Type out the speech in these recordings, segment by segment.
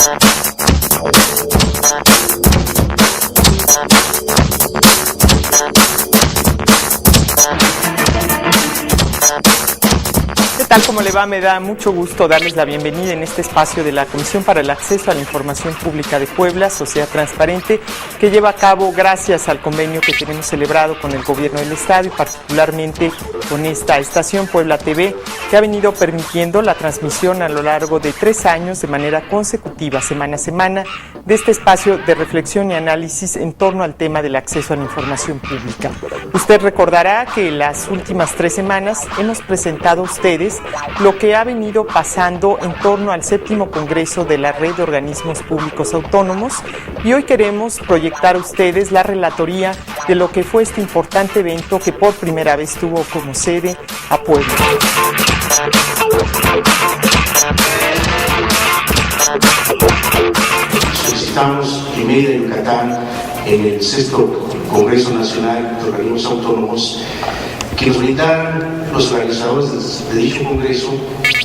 ¿Qué tal? ¿Cómo le va? Me da mucho gusto darles la bienvenida en este espacio de la Comisión para el Acceso a la Información Pública de Puebla, Sociedad Transparente, que lleva a cabo gracias al convenio que tenemos celebrado con el Gobierno del Estado y particularmente con esta estación Puebla TV, que ha venido permitiendo la transmisión a lo largo de 3 años de manera consecutiva, semana a semana, de este espacio de reflexión y análisis en torno al tema del acceso a la información pública. Usted recordará que las últimas 3 semanas hemos presentado a ustedes lo que ha venido pasando en torno al 7º Congreso de la Red de Organismos Públicos Autónomos y hoy queremos proyectar a ustedes la relatoría de lo que fue este importante evento que por primera vez tuvo como sede a Puebla. Solicitamos en Mérida, Yucatán, en el 6º Congreso Nacional de Organismos Autónomos, que nos brindaran los organizadores de dicho Congreso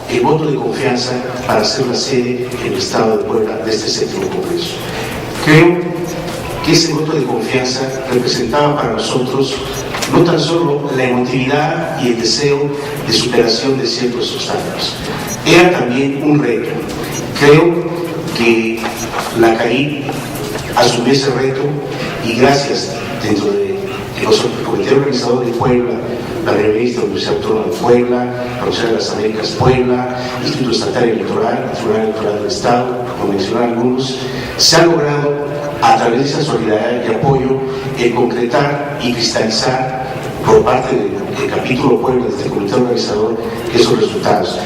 el voto de confianza para hacer la sede en el Estado de Puebla de este 7º Congreso. Creo que ese voto de confianza representaba para nosotros no tan solo la emotividad y el deseo de superación de ciertos obstáculos, era también un reto. Creo que la CAI asumió ese reto y gracias dentro de el Comité Organizador de Puebla, la Revista Universidad Autónoma de Puebla, la Universidad de las Américas Puebla, Instituto Estatal Electoral, el Tribunal Electoral del Estado, por mencionar algunos, se ha logrado a través de esa solidaridad y apoyo el concretar y cristalizar por parte del capítulo Puebla de este Comité Organizador esos resultados.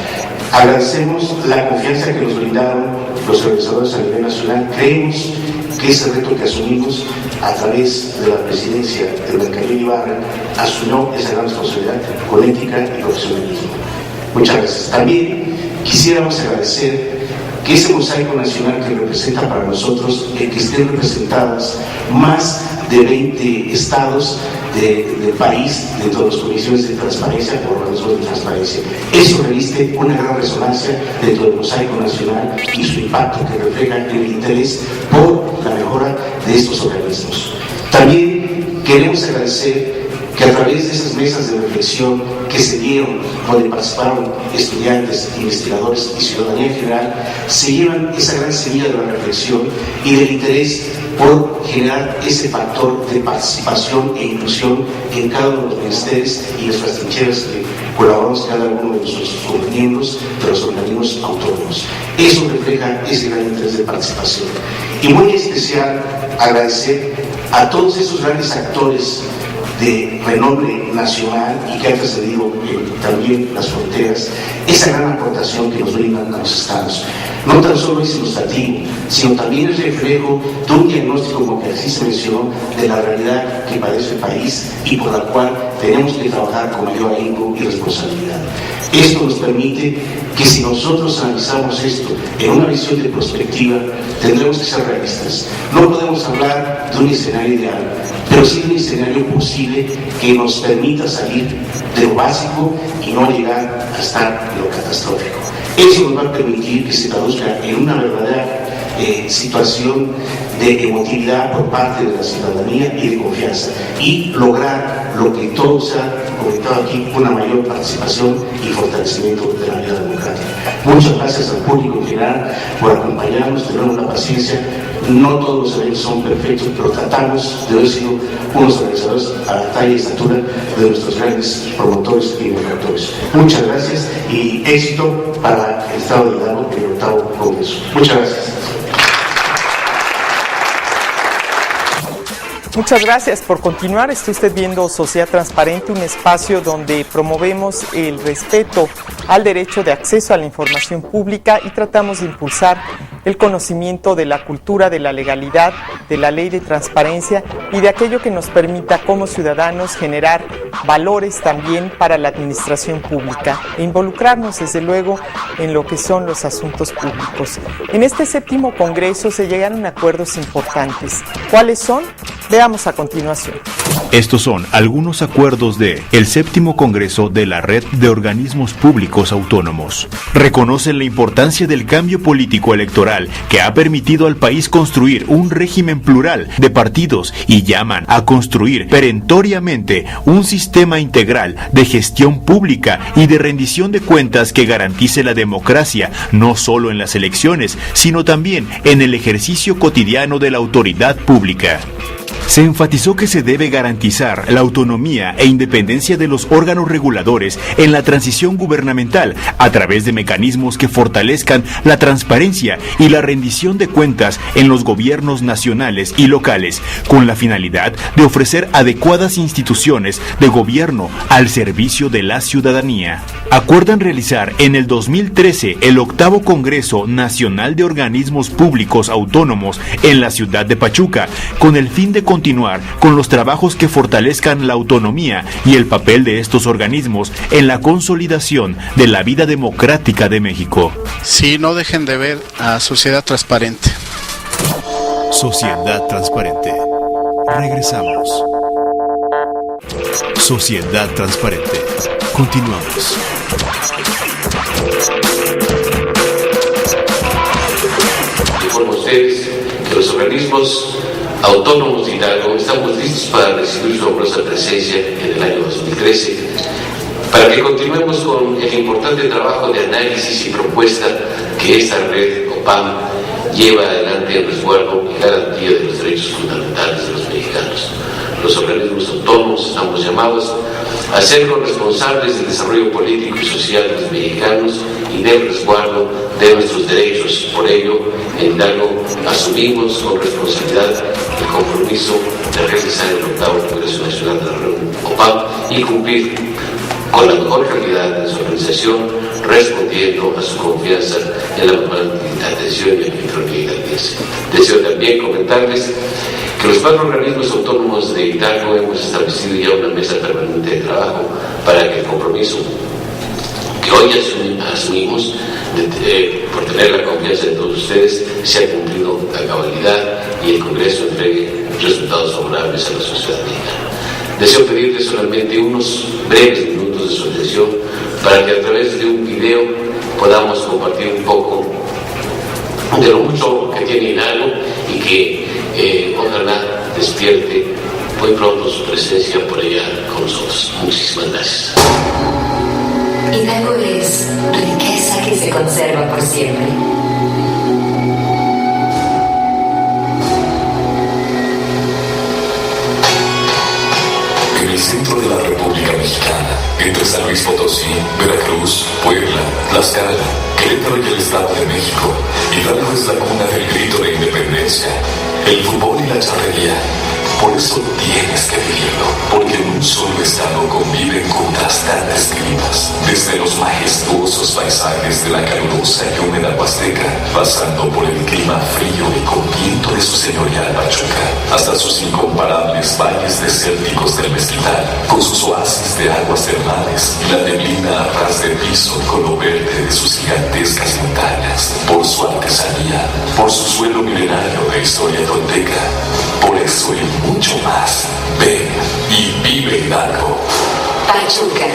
Agradecemos la confianza que nos brindaron los organizadores a nivel nacional. Creemos que ese reto que asumimos a través de la presidencia de Blancaría Ibarra asumió esa gran responsabilidad con ética y profesionalismo. Muchas gracias. También quisiéramos agradecer que ese mosaico nacional que representa para nosotros el que estén representadas más de 20 estados del país dentro de las comisiones de transparencia por organismos de transparencia. Eso reviste una gran resonancia dentro del mosaico nacional y su impacto que refleja en el interés por la mejora de estos organismos. También queremos agradecer que a través de esas mesas de reflexión que se dieron, donde participaron estudiantes, investigadores y ciudadanía en general, se llevan esa gran semilla de la reflexión y del interés por generar ese factor de participación e inclusión en cada uno de los ministerios y nuestras trincheras que colaboramos cada uno de nuestros miembros de los organismos autónomos. Eso refleja ese gran interés de participación. Y muy especial agradecer a todos esos grandes actores de renombre nacional y que han trascendido también las fronteras, esa gran aportación que nos brindan a los estados. No tan solo es ilustrativo, sino también es reflejo de un diagnóstico, como que así se mencionó, de la realidad que padece el país y por la cual tenemos que trabajar con mayor ahínco y responsabilidad. Esto nos permite que si nosotros analizamos esto en una visión de perspectiva, tendremos que ser realistas. No podemos hablar de un escenario ideal, pero sí de un escenario posible que nos permita salir de lo básico y no llegar a estar en lo catastrófico. Eso nos va a permitir que se traduzca en una verdadera situación de emotividad por parte de la ciudadanía y de confianza y lograr lo que todos se han comentado aquí, una mayor participación y fortalecimiento de la vida democrática. Muchas gracias al público en general por acompañarnos, tenemos la paciencia. No todos los eventos son perfectos, pero tratamos de haber sido unos organizadores a la talla y estatura de nuestros grandes promotores y benefactores. Muchas gracias y éxito para el Estado de Hidalgo en el 8º Congreso. Muchas gracias. Muchas gracias por continuar. Está usted viendo Sociedad Transparente, un espacio donde promovemos el respeto al derecho de acceso a la información pública y tratamos de impulsar el conocimiento de la cultura, de la legalidad, de la ley de transparencia y de aquello que nos permita como ciudadanos generar valores también para la administración pública e involucrarnos desde luego en lo que son los asuntos públicos. En este 7º Congreso se llegaron a acuerdos importantes. ¿Cuáles son? Veamos a continuación. Estos son algunos acuerdos del séptimo Congreso de la Red de Organismos Públicos Autónomos. Reconocen la importancia del cambio político electoral que ha permitido al país construir un régimen plural de partidos y llaman a construir perentoriamente un sistema integral de gestión pública y de rendición de cuentas que garantice la democracia, no solo en las elecciones, sino también en el ejercicio cotidiano de la autoridad pública. Se enfatizó que se debe garantizar la autonomía e independencia de los órganos reguladores en la transición gubernamental a través de mecanismos que fortalezcan la transparencia y la rendición de cuentas en los gobiernos nacionales y locales, con la finalidad de ofrecer adecuadas instituciones de gobierno al servicio de la ciudadanía. Acuerdan realizar en el 2013 el 8º Congreso Nacional de Organismos Públicos Autónomos en la ciudad de Pachuca, con el fin de continuar con los trabajos que fortalezcan la autonomía y el papel de estos organismos en la consolidación de la vida democrática de México. Sí, no dejen de ver a Sociedad Transparente. Sociedad Transparente. Regresamos. Sociedad Transparente. Continuamos. Informo a ustedes que los organismos autónomos de Hidalgo estamos listos para recibir su amorosa presencia en el año 2013, para que continuemos con el importante trabajo de análisis y propuesta que esta red OPAM lleva adelante en resguardo y garantía de los derechos fundamentales de los mexicanos. Los organismos autónomos estamos llamados a ser corresponsables del desarrollo político y social de los mexicanos y del resguardo de nuestros derechos. Por ello, en Hidalgo asumimos con responsabilidad el compromiso de realizar el 8º Congreso Nacional de la Red OPAM y cumplir con la mejor calidad de su organización, respondiendo a su confianza en la atención y el control que garantice. Deseo también comentarles que los 4 organismos autónomos de Hidalgo hemos establecido ya una mesa permanente de trabajo para que el compromiso que hoy asumimos por tener la confianza de todos ustedes sea cumplido a cabalidad y el Congreso entregue resultados favorables a la sociedad mexicana. Deseo pedirles solamente unos breves minutos de su atención para que a través de un video podamos compartir un poco de lo mucho que tiene Hidalgo y que ojalá despierte muy pronto su presencia por allá con nosotros. Muchísimas gracias. Hidalgo es riqueza que se conserva por siempre. En el centro de la República Mexicana, entre San Luis Potosí, Veracruz, Puebla, Tlaxcala, Querétaro y el Estado de México, Hidalgo es la cuna del grito de independencia, el fútbol y la charrería. Por eso tienes que vivirlo, porque en un solo estado conviven contrastantes climas, desde los majestuosos paisajes de la calurosa y húmeda Huasteca, pasando por el clima frío y con viento de su señorial Pachuca, hasta sus incomparables valles desérticos del Mezquital, con sus oasis de aguas termales y la neblina a ras de piso con lo verde de sus gigantescas montañas, por su artesanía, por su suelo milenario de historia tolteca. Por eso y mucho más, ven y vive Hidalgo. Pachuca,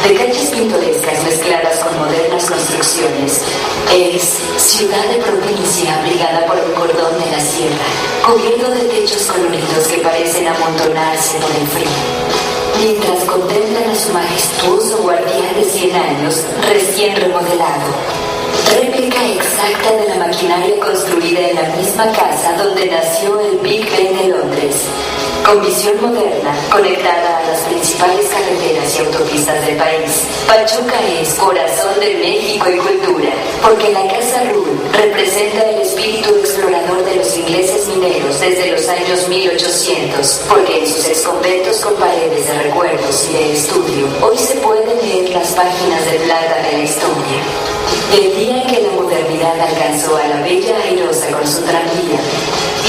de calles pintorescas mezcladas con modernas construcciones, es ciudad de provincia abrigada por un cordón de la sierra, cubierto de techos coloridos que parecen amontonarse por el frío. Mientras contemplan a su majestuoso guardián de 100 años recién remodelado, réplica exacta de la maquinaria construida en la misma casa donde nació el Big Ben de Londres. Con visión moderna, conectada a las principales carreteras y autopistas del país, Pachuca es corazón de México y cultura, porque la Casa Ruhl representa el espíritu explorador de los ingleses mineros desde los años 1800, porque en sus exconventos con paredes de recuerdos y de estudio, hoy se pueden leer las páginas de plata de la historia. El día en que la modernidad alcanzó a la bella airosa con su tranvía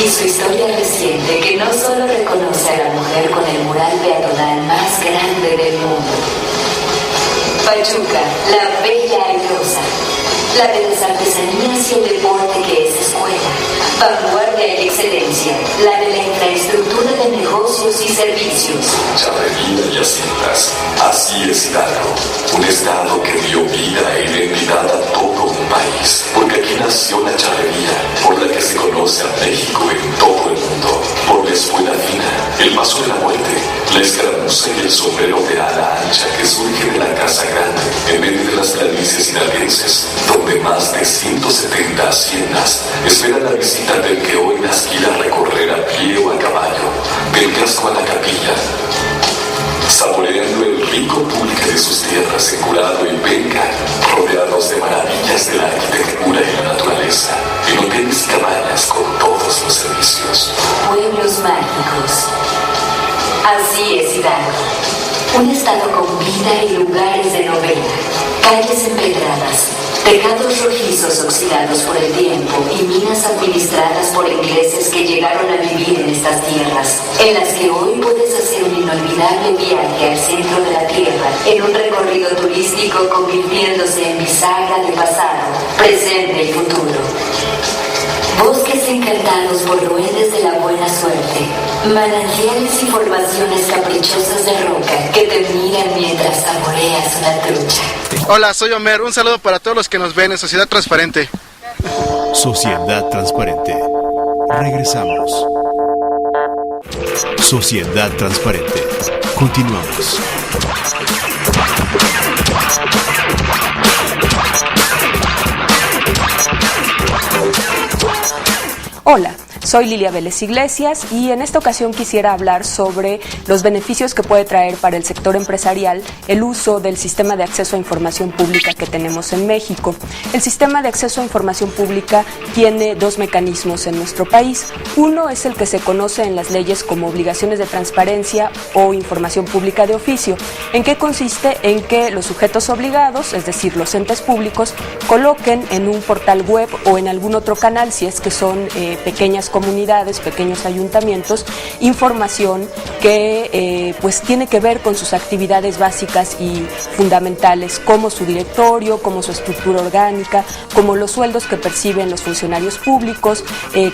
y su historia reciente que no solo reconoce a la mujer con el mural peatonal más grande del mundo. Pachuca, la bella airosa, la de las artesanías y el deporte que es escuela, vanguardia y excelencia, la de la infraestructura infraestructura de negocios y servicios. Charrería y haciendas. Así es Hidalgo, un estado que dio vida e identidad a todo un país, porque aquí nació la charrería, por la que se conoce a México en todo el mundo, por la espuela fina, el paso de la muerte, la escaramuza y el sombrero de ala ancha que surge de la Casa Grande, en medio de las planicies hidalguenses, donde más de 170 haciendas esperan la visita del que hoy las quiera recorrer a pie o a caballo, del casco a la capilla, saboreando el rico pulque de sus tierras en Curado y Penca, rodeados de maravillas de la arquitectura y la naturaleza, en hoteles y cabañas con todos los servicios. Pueblos mágicos. Así es Hidalgo, un estado con vida y lugares de novela, calles empedradas, tejados rojizos oxidados por el tiempo y minas administradas por ingleses que llegaron a vivir en estas tierras, en las que hoy puedes hacer un inolvidable viaje al centro de la tierra, en un recorrido turístico convirtiéndose en bisagra de pasado, presente y futuro. Bosques encantados por duendes de la buena suerte, manantiales y formaciones caprichosas de roca que te miran mientras saboreas una trucha. Hola, soy Homer. Un saludo para todos los que nos ven en Sociedad Transparente. Sociedad Transparente. Regresamos. Sociedad Transparente. Continuamos. Hola, soy Lilia Vélez Iglesias y en esta ocasión quisiera hablar sobre los beneficios que puede traer para el sector empresarial el uso del sistema de acceso a información pública que tenemos en México. El sistema de acceso a información pública tiene dos mecanismos en nuestro país. Uno es el que se conoce en las leyes como obligaciones de transparencia o información pública de oficio. ¿En qué consiste? En que los sujetos obligados, es decir, los entes públicos, coloquen en un portal web o en algún otro canal, si es que son pequeñas comunidades, pequeños ayuntamientos, información que pues tiene que ver con sus actividades básicas y fundamentales, como su directorio, como su estructura orgánica, como los sueldos que perciben los funcionarios públicos,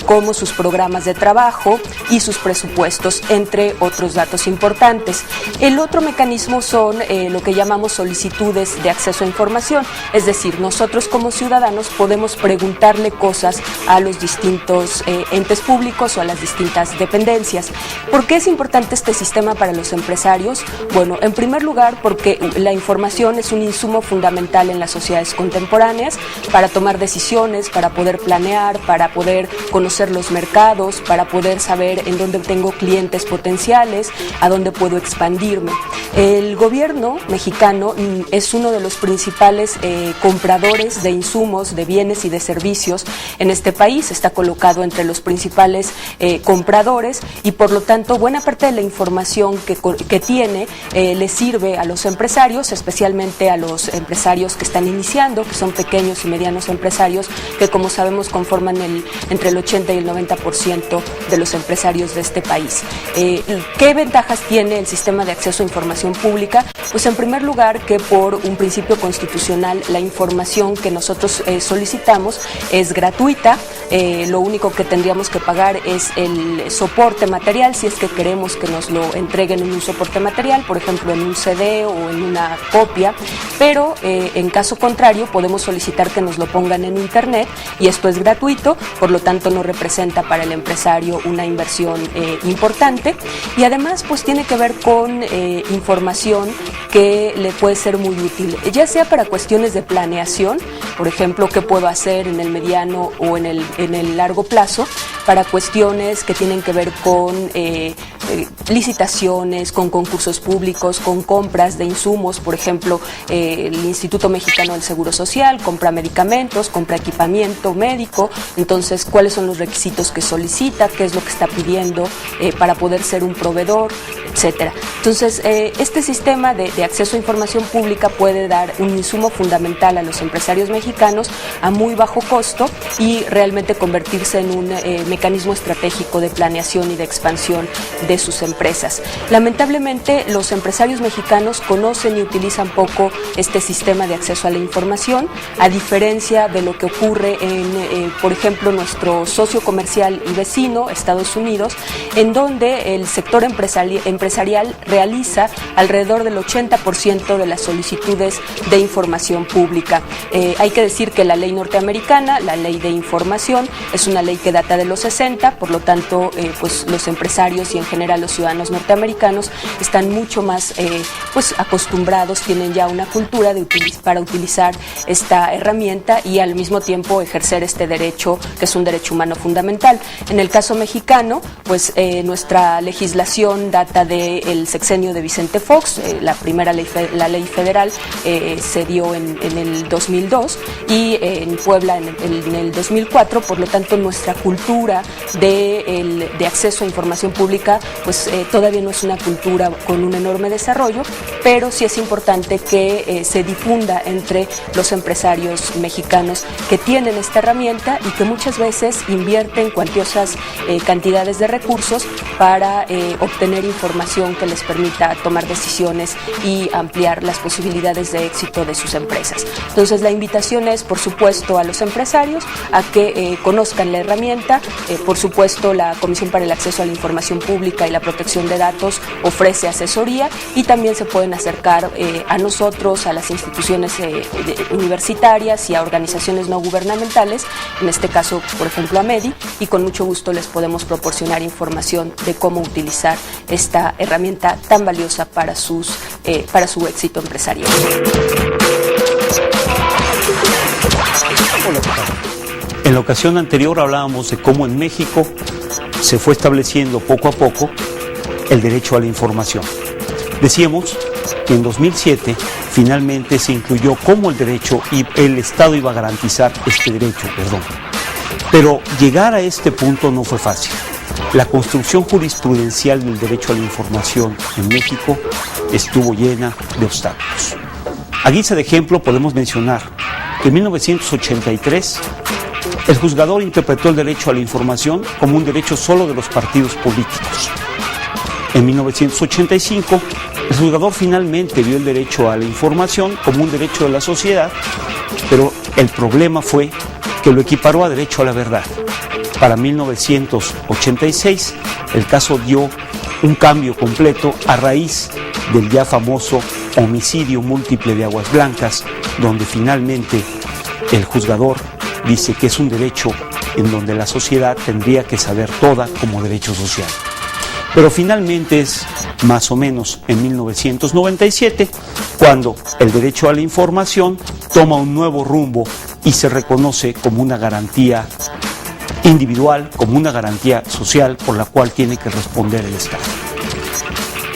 como sus programas de trabajo y sus presupuestos, entre otros datos importantes. El otro mecanismo son lo que llamamos solicitudes de acceso a información, es decir, nosotros como ciudadanos podemos preguntarle cosas a los distintos entes públicos o a las distintas dependencias. ¿Por qué es importante este sistema para los empresarios? Bueno, en primer lugar porque la información es un insumo fundamental en las sociedades contemporáneas para tomar decisiones, para poder planear, para poder conocer los mercados, para poder saber en dónde tengo clientes potenciales, a dónde puedo expandirme. El gobierno mexicano es uno de los principales compradores de insumos, de bienes y de servicios en este país. Está colocado entre los principales compradores y por lo tanto buena parte de la información que tiene le sirve a los empresarios, especialmente a los empresarios que están iniciando, que son pequeños y medianos empresarios, que como sabemos conforman entre el 80 y el 90% de los empresarios de este país. ¿Qué ventajas tiene el sistema de acceso a información pública? Pues en primer lugar que por un principio constitucional la información que nosotros solicitamos es gratuita, lo único que tendríamos que pagar es el soporte material, si es que queremos que nos lo entreguen en un soporte material, por ejemplo en un CD o en una copia, pero en caso contrario podemos solicitar que nos lo pongan en internet y esto es gratuito, por lo tanto no representa para el empresario una inversión importante y además pues tiene que ver con información que le puede ser muy útil, ya sea para cuestiones de planeación, por ejemplo, qué puedo hacer en el mediano o en el largo plazo, para cuestiones que tienen que ver con licitaciones, con concursos públicos, con compras de insumos, por ejemplo, el Instituto Mexicano del Seguro Social compra medicamentos, compra equipamiento médico, entonces cuáles son los requisitos que solicita, qué es lo que está pidiendo para poder ser un proveedor, etcétera. Entonces, este sistema de acceso a información pública puede dar un insumo fundamental a los empresarios mexicanos a muy bajo costo y realmente convertirse en un mecanismo estratégico de planeación y de expansión de sus empresas. Lamentablemente, los empresarios mexicanos conocen y utilizan poco este sistema de acceso a la información, a diferencia de lo que ocurre en, por ejemplo, nuestro socio comercial y vecino, Estados Unidos, en donde el sector empresarial realiza alrededor del 80% de las solicitudes de información pública. Hay que decir que la ley norteamericana, la ley de información, es una ley que data de los 60, por lo tanto, pues los empresarios y en general los ciudadanos norteamericanos están mucho más pues acostumbrados, tienen ya una cultura para utilizar esta herramienta y al mismo tiempo ejercer este derecho, que es un derecho humano fundamental. En el caso mexicano, pues nuestra legislación data del sexenio de Vicente Fox, la primera ley, la ley federal se dio en el 2002 y en Puebla en el 2004, por lo tanto nuestra cultura de acceso a información pública pues todavía no es una cultura con un enorme desarrollo, pero sí es importante que se difunda entre los empresarios mexicanos que tienen esta herramienta y que muchas veces invierten cuantiosas cantidades de recursos para obtener información que les permita tomar decisiones y ampliar las posibilidades de éxito de sus empresas. Entonces la invitación es, por supuesto, a los empresarios a que conozcan la herramienta. Por supuesto, la Comisión para el Acceso a la Información Pública y la Protección de Datos ofrece asesoría y también se pueden acercar a nosotros, a las instituciones universitarias y a organizaciones no gubernamentales, en este caso, por ejemplo, a MEDI, y con mucho gusto les podemos proporcionar información de cómo utilizar esta herramienta tan valiosa para su éxito empresarial. Hola, en la ocasión anterior hablábamos de cómo en México se fue estableciendo poco a poco el derecho a la información. Decíamos que en 2007 finalmente se incluyó como el derecho y el Estado iba a garantizar este derecho, Pero llegar a este punto no fue fácil. La construcción jurisprudencial del derecho a la información en México estuvo llena de obstáculos. A guisa de ejemplo podemos mencionar que en 1983 el juzgador interpretó el derecho a la información como un derecho solo de los partidos políticos. En 1985, el juzgador finalmente vio el derecho a la información como un derecho de la sociedad, pero el problema fue que lo equiparó a derecho a la verdad. Para 1986, el caso dio un cambio completo a raíz del ya famoso homicidio múltiple de Aguas Blancas, donde finalmente el juzgador dice que es un derecho en donde la sociedad tendría que saber toda como derecho social. Pero finalmente es más o menos en 1997 cuando el derecho a la información toma un nuevo rumbo y se reconoce como una garantía individual, como una garantía social por la cual tiene que responder el Estado.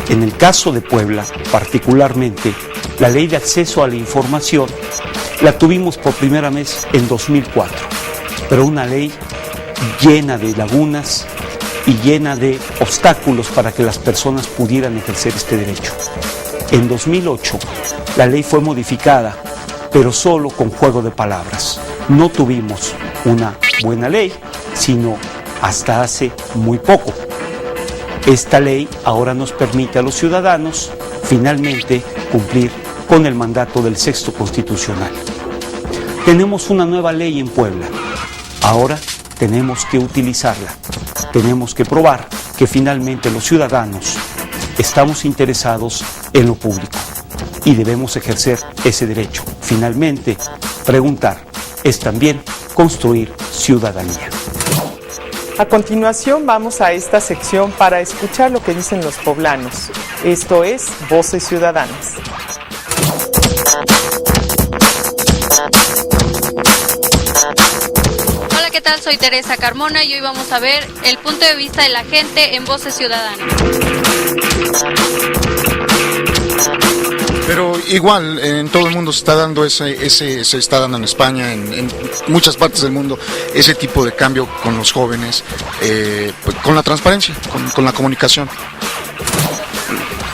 En el caso de Puebla, particularmente, la ley de acceso a la información la tuvimos por primera vez en 2004, pero una ley llena de lagunas y llena de obstáculos para que las personas pudieran ejercer este derecho. En 2008, la ley fue modificada, pero solo con juego de palabras. No tuvimos una buena ley, sino hasta hace muy poco. Esta ley ahora nos permite a los ciudadanos finalmente cumplir con el mandato del Sexto Constitucional. Tenemos una nueva ley en Puebla. Ahora tenemos que utilizarla. Tenemos que probar que finalmente los ciudadanos estamos interesados en lo público y debemos ejercer ese derecho. Finalmente, preguntar es también construir ciudadanía. A continuación vamos a esta sección para escuchar lo que dicen los poblanos. Esto es Voces Ciudadanas. Hola, ¿qué tal? Soy Teresa Carmona y hoy vamos a ver el punto de vista de la gente en Voces Ciudadanas. Pero igual en todo el mundo se está dando se está dando en España, en muchas partes del mundo, ese tipo de cambio con los jóvenes, pues, con la transparencia, con la comunicación.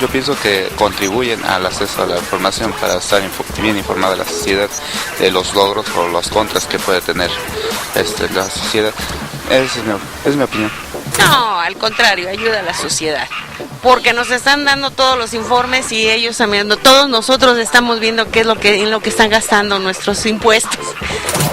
Yo pienso que contribuyen al acceso a la información para estar bien informada la sociedad de los logros o las contras que puede tener la sociedad. Esa es mi opinión. No, al contrario, ayuda a la sociedad, porque nos están dando todos los informes y ellos también, todos nosotros estamos viendo qué es en lo que están gastando nuestros impuestos.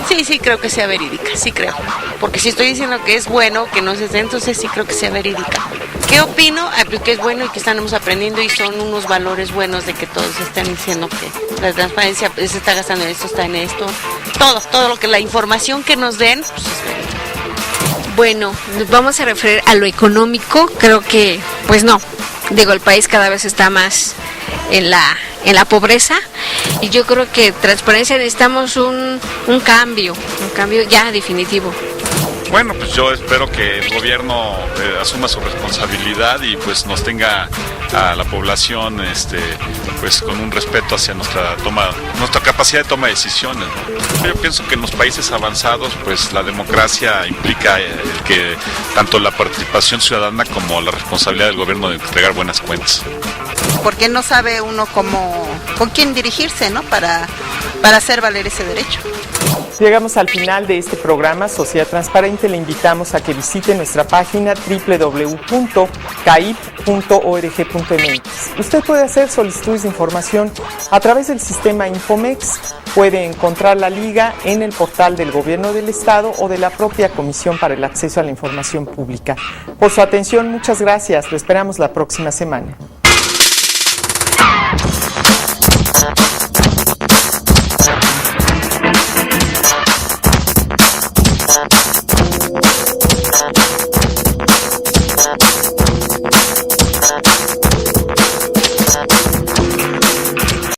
Sí, creo que sea verídica, sí creo, porque si estoy diciendo que es bueno que no se esté, entonces sí creo que sea verídica. ¿Qué opino? Pues que es bueno y que estamos aprendiendo y son unos valores buenos de que todos están diciendo que la transparencia se está gastando en esto, está en esto, todo lo que la información que nos den, pues es verídica. Bueno, nos vamos a referir a lo económico, creo que, pues no, digo, el país cada vez está más en la pobreza y yo creo que transparencia necesitamos un cambio ya definitivo. Bueno, pues yo espero que el gobierno asuma su responsabilidad y pues nos tenga a la población pues con un respeto hacia nuestra capacidad de toma de decisiones, ¿no? Yo pienso que en los países avanzados pues la democracia implica que tanto la participación ciudadana como la responsabilidad del gobierno de entregar buenas cuentas. Porque no sabe uno con quién dirigirse, ¿no? Para hacer valer ese derecho. Llegamos al final de este programa Sociedad Transparente. Le invitamos a que visite nuestra página www.caip.org.mx. Usted puede hacer solicitudes de información a través del sistema Infomex. Puede encontrar la liga en el portal del Gobierno del Estado o de la propia Comisión para el Acceso a la Información Pública. Por su atención, muchas gracias. Lo esperamos la próxima semana.